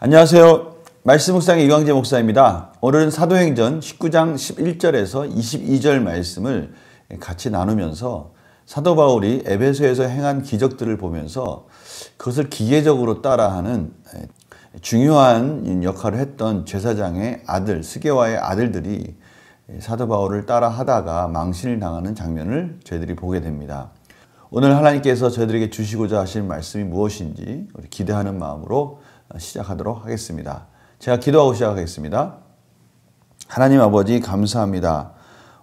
안녕하세요. 말씀 묵상의 이광재 목사입니다. 오늘은 사도행전 19장 11절에서 22절 말씀을 같이 나누면서 사도 바울이 에베소에서 행한 기적들을 보면서 그것을 기계적으로 따라하는 중요한 역할을 했던 제사장의 아들, 스게와의 아들들이 사도 바울을 따라하다가 망신을 당하는 장면을 저희들이 보게 됩니다. 오늘 하나님께서 저희들에게 주시고자 하신 말씀이 무엇인지 우리 기대하는 마음으로 시작하도록 하겠습니다. 제가 기도하고 시작하겠습니다. 하나님 아버지 감사합니다.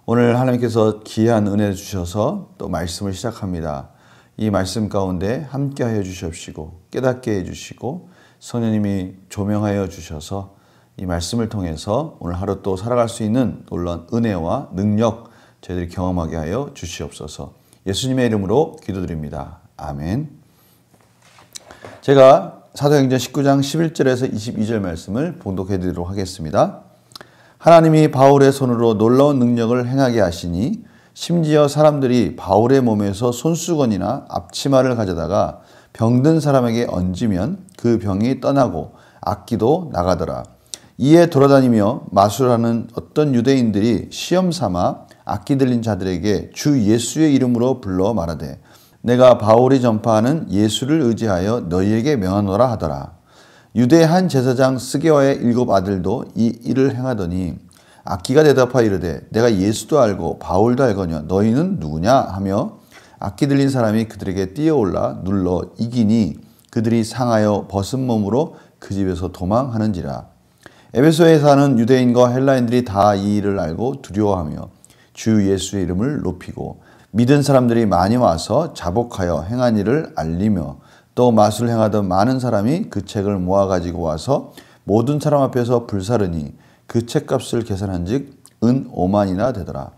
오늘 하나님께서 귀한 은혜 주셔서 또 말씀을 시작합니다. 이 말씀 가운데 함께하여 주시옵시고 깨닫게 해주시고 성령님이 조명하여 주셔서 이 말씀을 통해서 오늘 하루 또 살아갈 수 있는 놀라운 은혜와 능력 저희들이 경험하게 하여 주시옵소서. 예수님의 이름으로 기도드립니다. 아멘. 제가 사도행전 19장 11절에서 22절 말씀을 봉독해 드리도록 하겠습니다. 하나님이 바울의 손으로 놀라운 능력을 행하게 하시니 심지어 사람들이 바울의 몸에서 손수건이나 앞치마를 가져다가 병든 사람에게 얹으면 그 병이 떠나고 악기도 나가더라. 이에 돌아다니며 마술하는 어떤 유대인들이 시험 삼아 악기 들린 자들에게 주 예수의 이름으로 불러 말하되 내가 바울이 전파하는 예수를 의지하여 너희에게 명하노라 하더라. 유대 한 제사장 스게와의 7 아들도 이 일을 행하더니 악기가 대답하여 이르되 내가 예수도 알고 바울도 알거니와 너희는 누구냐 하며 악기 들린 사람이 그들에게 뛰어올라 눌러 이기니 그들이 상하여 벗은 몸으로 그 집에서 도망하는지라. 에베소에 사는 유대인과 헬라인들이 다 이 일을 알고 두려워하며 주 예수의 이름을 높이고 믿은 사람들이 많이 와서 자복하여 행한 일을 알리며 또 마술을 행하던 많은 사람이 그 책을 모아 가지고 와서 모든 사람 앞에서 불사르니 그 책값을 계산한 즉 은 5만이나 되더라.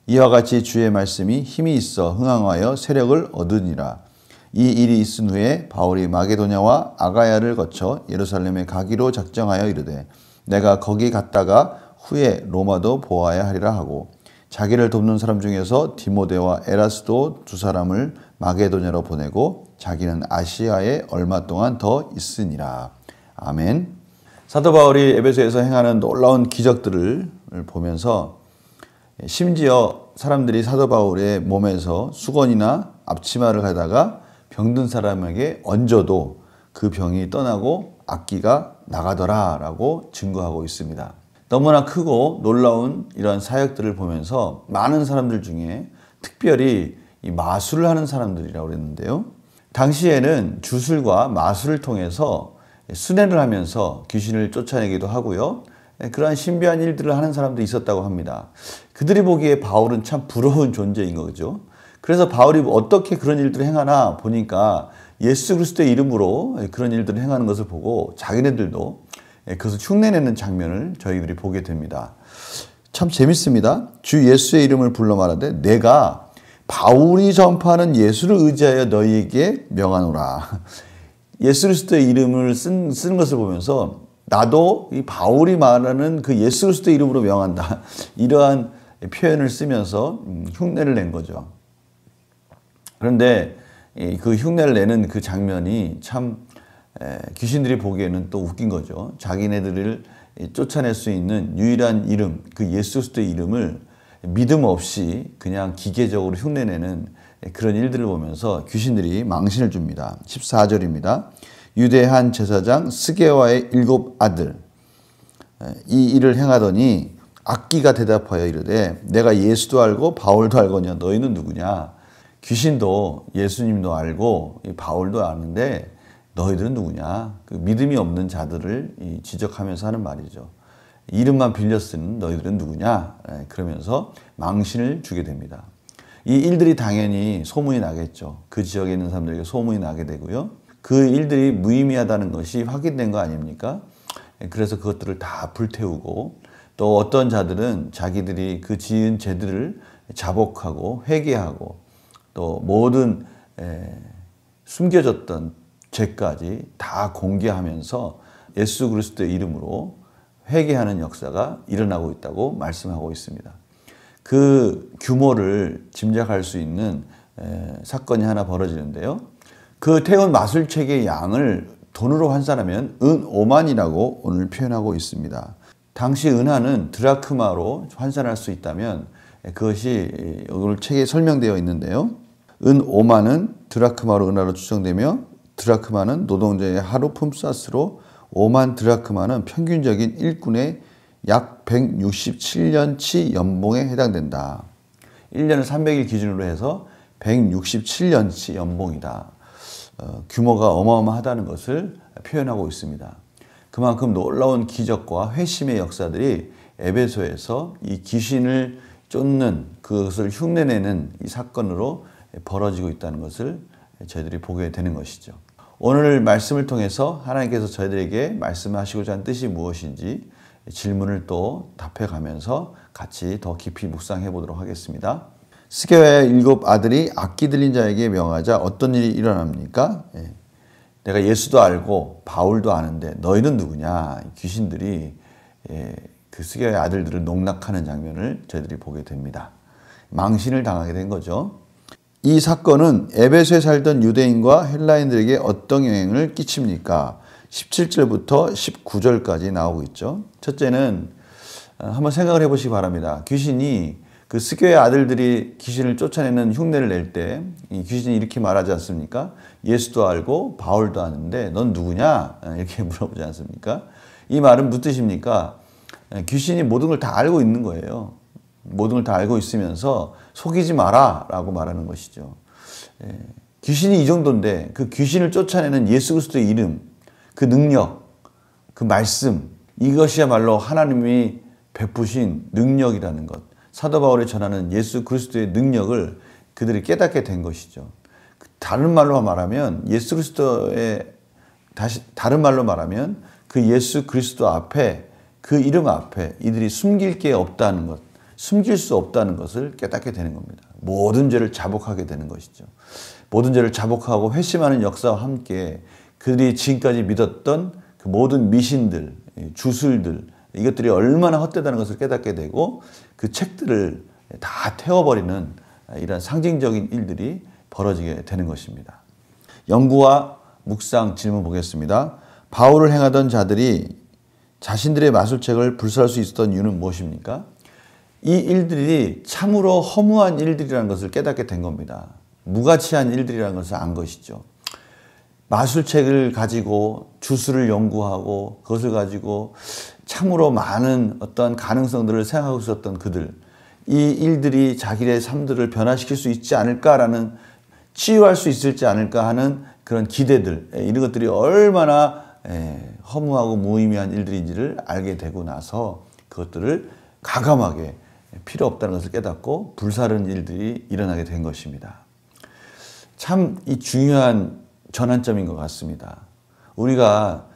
이와 같이 주의 말씀이 힘이 있어 흥황하여 세력을 얻으니라. 이 일이 있은 후에 바울이 마게도냐와 아가야를 거쳐 예루살렘에 가기로 작정하여 이르되 내가 거기 갔다가 후에 로마도 보아야 하리라 하고 자기를 돕는 사람 중에서 디모데와 에라스도 2 사람을 마게도냐로 보내고 자기는 아시아에 얼마 동안 더 있으니라. 아멘. 사도 바울이 에베소에서 행하는 놀라운 기적들을 보면서 심지어 사람들이 사도 바울의 몸에서 수건이나 앞치마를 가다가 병든 사람에게 얹어도 그 병이 떠나고 악기가 나가더라 라고 증거하고 있습니다. 너무나 크고 놀라운 이러한 사역들을 보면서 많은 사람들 중에 특별히 이 마술을 하는 사람들이라고 그랬는데요. 당시에는 주술과 마술을 통해서 순회를 하면서 귀신을 쫓아내기도 하고요. 그러한 신비한 일들을 하는 사람도 있었다고 합니다. 그들이 보기에 바울은 참 부러운 존재인 거죠. 그래서 바울이 어떻게 그런 일들을 행하나 보니까 예수 그리스도의 이름으로 그런 일들을 행하는 것을 보고 자기네들도 그것을 흉내내는 장면을 저희들이 보게 됩니다. 참 재밌습니다. 주 예수의 이름을 불러 말하되 내가 바울이 전파하는 예수를 의지하여 너희에게 명하노라. 예수 그리스도의 이름을 쓰는 것을 보면서 나도 이 바울이 말하는 그 예수 그리스도의 이름으로 명한다. 이러한 표현을 쓰면서 흉내를 낸 거죠. 그런데 그 흉내를 내는 그 장면이 참 귀신들이 보기에는 또 웃긴 거죠. 자기네들을 쫓아낼 수 있는 유일한 이름, 그 예수 그리스도의 이름을 믿음 없이 그냥 기계적으로 흉내내는 그런 일들을 보면서 귀신들이 망신을 줍니다. 14절입니다. 유대 한 제사장 스게와의 7 아들 이 일을 행하더니 악기가 대답하여 이르되 내가 예수도 알고 바울도 알거니와 너희는 누구냐. 귀신도 예수님도 알고 바울도 아는데 너희들은 누구냐? 그 믿음이 없는 자들을 지적하면서 하는 말이죠. 이름만 빌려 쓰는 너희들은 누구냐? 그러면서 망신을 주게 됩니다. 이 일들이 당연히 소문이 나겠죠. 그 지역에 있는 사람들에게 소문이 나게 되고요. 그 일들이 무의미하다는 것이 확인된 거 아닙니까? 그래서 그것들을 다 불태우고 또 어떤 자들은 자기들이 그 지은 죄들을 자복하고 회개하고 또 모든 숨겨졌던 죄까지 다 공개하면서 예수 그리스도의 이름으로 회개하는 역사가 일어나고 있다고 말씀하고 있습니다. 그 규모를 짐작할 수 있는 사건이 하나 벌어지는데요. 그 태운 마술책의 양을 돈으로 환산하면 은 5만이라고 오늘 표현하고 있습니다. 당시 은화는 드라크마로 환산할 수 있다면 그것이 오늘 책에 설명되어 있는데요. 은 5만은 드라크마로 은화로 추정되며 드라크마는 노동자의 하루 품삯으로 5만 드라크마는 평균적인 일꾼의 약 167년치 연봉에 해당된다. 1년을 300일 기준으로 해서 167년치 연봉이다. 규모가 어마어마하다는 것을 표현하고 있습니다. 그만큼 놀라운 기적과 회심의 역사들이 에베소에서 이 귀신을 쫓는 그것을 흉내내는 이 사건으로 벌어지고 있다는 것을 저희들이 보게 되는 것이죠. 오늘 말씀을 통해서 하나님께서 저희들에게 말씀하시고자 한 뜻이 무엇인지 질문을 또 답해가면서 같이 더 깊이 묵상해 보도록 하겠습니다. 스게와의 7 아들이 악기 들린 자에게 명하자 어떤 일이 일어납니까? 내가 예수도 알고 바울도 아는데 너희는 누구냐? 귀신들이 그 스게와의 아들들을 농락하는 장면을 저희들이 보게 됩니다. 망신을 당하게 된 거죠. 이 사건은 에베소에 살던 유대인과 헬라인들에게 어떤 영향을 끼칩니까? 17절부터 19절까지 나오고 있죠. 첫째는 한번 생각을 해보시기 바랍니다. 귀신이 그 스게와의 아들들이 귀신을 쫓아내는 흉내를 낼 때 이 귀신이 이렇게 말하지 않습니까? 예수도 알고 바울도 아는데 넌 누구냐? 이렇게 물어보지 않습니까? 이 말은 무슨 뜻입니까? 귀신이 모든 걸 다 알고 있는 거예요. 모든 걸 다 알고 있으면서 속이지 마라 라고 말하는 것이죠. 귀신이 이 정도인데 그 귀신을 쫓아내는 예수 그리스도의 이름, 그 능력, 그 말씀, 이것이야말로 하나님이 베푸신 능력이라는 것. 사도 바울이 전하는 예수 그리스도의 능력을 그들이 깨닫게 된 것이죠. 다른 말로 말하면 다른 말로 말하면 그 예수 그리스도 앞에 그 이름 앞에 이들이 숨길 게 없다는 것, 숨길 수 없다는 것을 깨닫게 되는 겁니다. 모든 죄를 자복하게 되는 것이죠. 모든 죄를 자복하고 회심하는 역사와 함께 그들이 지금까지 믿었던 그 모든 미신들, 주술들, 이것들이 얼마나 헛되다는 것을 깨닫게 되고 그 책들을 다 태워버리는 이런 상징적인 일들이 벌어지게 되는 것입니다. 연구와 묵상 질문 보겠습니다. 바울을 행하던 자들이 자신들의 마술책을 불살할 수 있었던 이유는 무엇입니까? 이 일들이 참으로 허무한 일들이라는 것을 깨닫게 된 겁니다. 무가치한 일들이라는 것을 안 것이죠. 마술책을 가지고 주술을 연구하고 그것을 가지고 참으로 많은 어떤 가능성들을 생각하고 있었던 그들, 이 일들이 자기의 삶들을 변화시킬 수 있지 않을까라는, 치유할 수 있을지 않을까 하는 그런 기대들, 이런 것들이 얼마나 허무하고 무의미한 일들인지를 알게 되고 나서 그것들을 가감하게 필요 없다는 것을 깨닫고 불사르는 일들이 일어나게 된 것입니다. 참 이 중요한 전환점인 것 같습니다. 우리가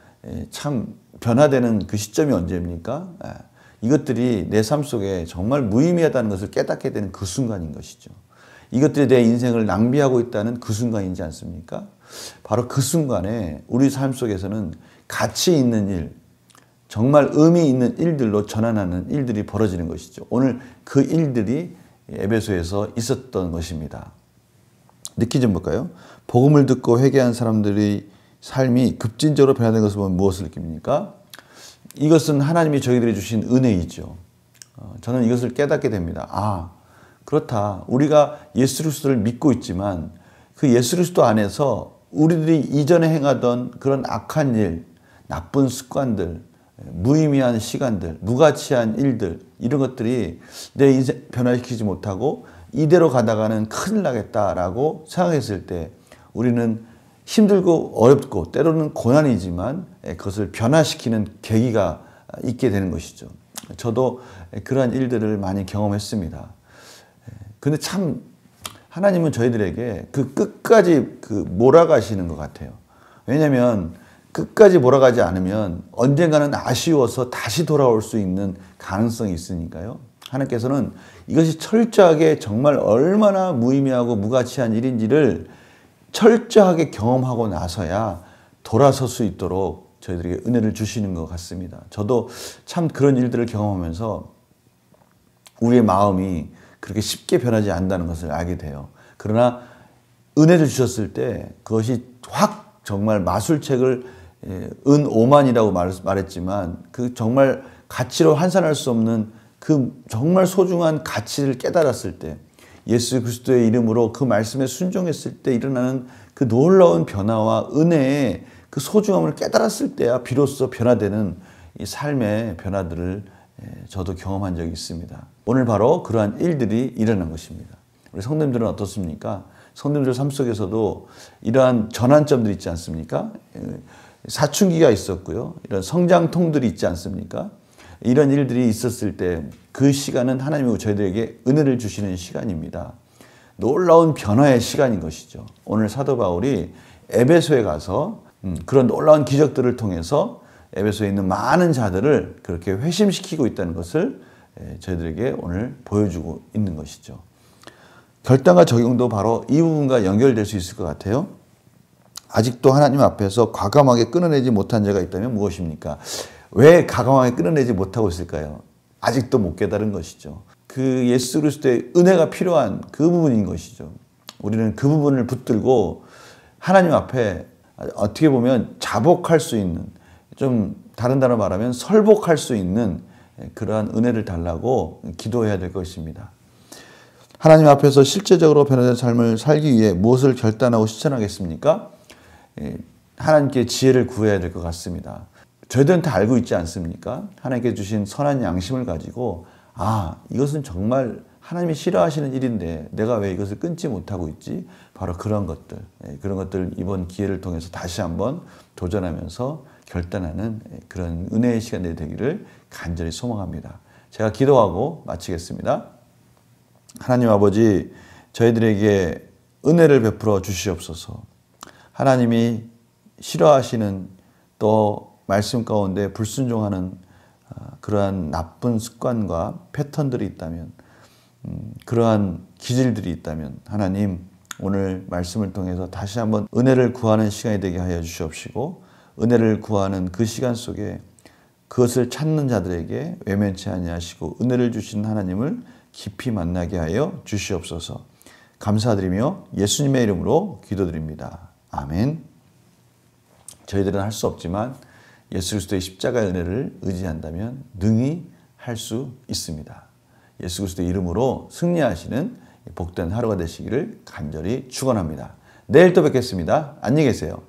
참 변화되는 그 시점이 언제입니까? 이것들이 내 삶 속에 정말 무의미하다는 것을 깨닫게 되는 그 순간인 것이죠. 이것들이 내 인생을 낭비하고 있다는 그 순간이지 않습니까? 바로 그 순간에 우리 삶 속에서는 가치 있는 일, 정말 의미 있는 일들로 전환하는 일들이 벌어지는 것이죠. 오늘 그 일들이 에베소에서 있었던 것입니다. 느끼 좀 볼까요? 복음을 듣고 회개한 사람들의 삶이 급진적으로 변화된 것을 보면 무엇을 느낍니까? 이것은 하나님이 저희들이 주신 은혜이죠. 저는 이것을 깨닫게 됩니다. 아, 그렇다. 우리가 예수 그리스도를 믿고 있지만 그 예수 그리스도 안에서 우리들이 이전에 행하던 그런 악한 일, 나쁜 습관들, 무의미한 시간들, 무가치한 일들, 이런 것들이 내 인생 변화시키지 못하고 이대로 가다가는 큰일 나겠다라고 생각했을 때 우리는 힘들고 어렵고 때로는 고난이지만 그것을 변화시키는 계기가 있게 되는 것이죠. 저도 그러한 일들을 많이 경험했습니다. 근데 참 하나님은 저희들에게 그 끝까지 몰아가시는 것 같아요. 왜냐하면 끝까지 몰아가지 않으면 언젠가는 아쉬워서 다시 돌아올 수 있는 가능성이 있으니까요. 하나님께서는 이것이 철저하게 정말 얼마나 무의미하고 무가치한 일인지를 철저하게 경험하고 나서야 돌아설 수 있도록 저희들에게 은혜를 주시는 것 같습니다. 저도 참 그런 일들을 경험하면서 우리의 마음이 그렇게 쉽게 변하지 않는다는 것을 알게 돼요. 그러나 은혜를 주셨을 때 그것이 확 정말 마술책을 은 5만이라고 말했지만 그 정말 가치로 환산할 수 없는 그 정말 소중한 가치를 깨달았을 때, 예수 그리스도의 이름으로 그 말씀에 순종했을 때 일어나는 그 놀라운 변화와 은혜의 그 소중함을 깨달았을 때야 비로소 변화되는 이 삶의 변화들을 저도 경험한 적이 있습니다. 오늘 바로 그러한 일들이 일어난 것입니다. 우리 성도님들은 어떻습니까? 성도님들 삶 속에서도 이러한 전환점들이 있지 않습니까? 사춘기가 있었고요. 이런 성장통들이 있지 않습니까? 이런 일들이 있었을 때 그 시간은 하나님이 저희들에게 은혜를 주시는 시간입니다. 놀라운 변화의 시간인 것이죠. 오늘 사도 바울이 에베소에 가서 그런 놀라운 기적들을 통해서 에베소에 있는 많은 자들을 그렇게 회심시키고 있다는 것을 저희들에게 오늘 보여주고 있는 것이죠. 결단과 적용도 바로 이 부분과 연결될 수 있을 것 같아요. 아직도 하나님 앞에서 과감하게 끊어내지 못한 자가 있다면 무엇입니까? 왜 과감하게 끊어내지 못하고 있을까요? 아직도 못 깨달은 것이죠. 그 예수 그리스도의 은혜가 필요한 그 부분인 것이죠. 우리는 그 부분을 붙들고 하나님 앞에 어떻게 보면 자복할 수 있는, 좀 다른 단어로 말하면 설복할 수 있는 그러한 은혜를 달라고 기도해야 될 것입니다. 하나님 앞에서 실제적으로 변화된 삶을 살기 위해 무엇을 결단하고 실천하겠습니까? 하나님께 지혜를 구해야 될 것 같습니다. 저희들은 다 알고 있지 않습니까? 하나님께 주신 선한 양심을 가지고 이것은 정말 하나님이 싫어하시는 일인데 내가 왜 이것을 끊지 못하고 있지? 바로 그런 것들 이번 기회를 통해서 다시 한번 도전하면서 결단하는 그런 은혜의 시간이 되기를 간절히 소망합니다. 제가 기도하고 마치겠습니다. 하나님 아버지, 저희들에게 은혜를 베풀어 주시옵소서. 하나님이 싫어하시는 또 말씀 가운데 불순종하는 그러한 나쁜 습관과 패턴들이 있다면, 그러한 기질들이 있다면 하나님 오늘 말씀을 통해서 다시 한번 은혜를 구하는 시간이 되게 하여 주시옵시고, 은혜를 구하는 그 시간 속에 그것을 찾는 자들에게 외면치 아니하시고 은혜를 주시는 하나님을 깊이 만나게 하여 주시옵소서. 감사드리며 예수님의 이름으로 기도드립니다. 아멘. 저희들은 할 수 없지만 예수 그리스도의 십자가의 은혜를 의지한다면 능히 할 수 있습니다. 예수 그리스도의 이름으로 승리하시는 복된 하루가 되시기를 간절히 축원합니다. 내일 또 뵙겠습니다. 안녕히 계세요.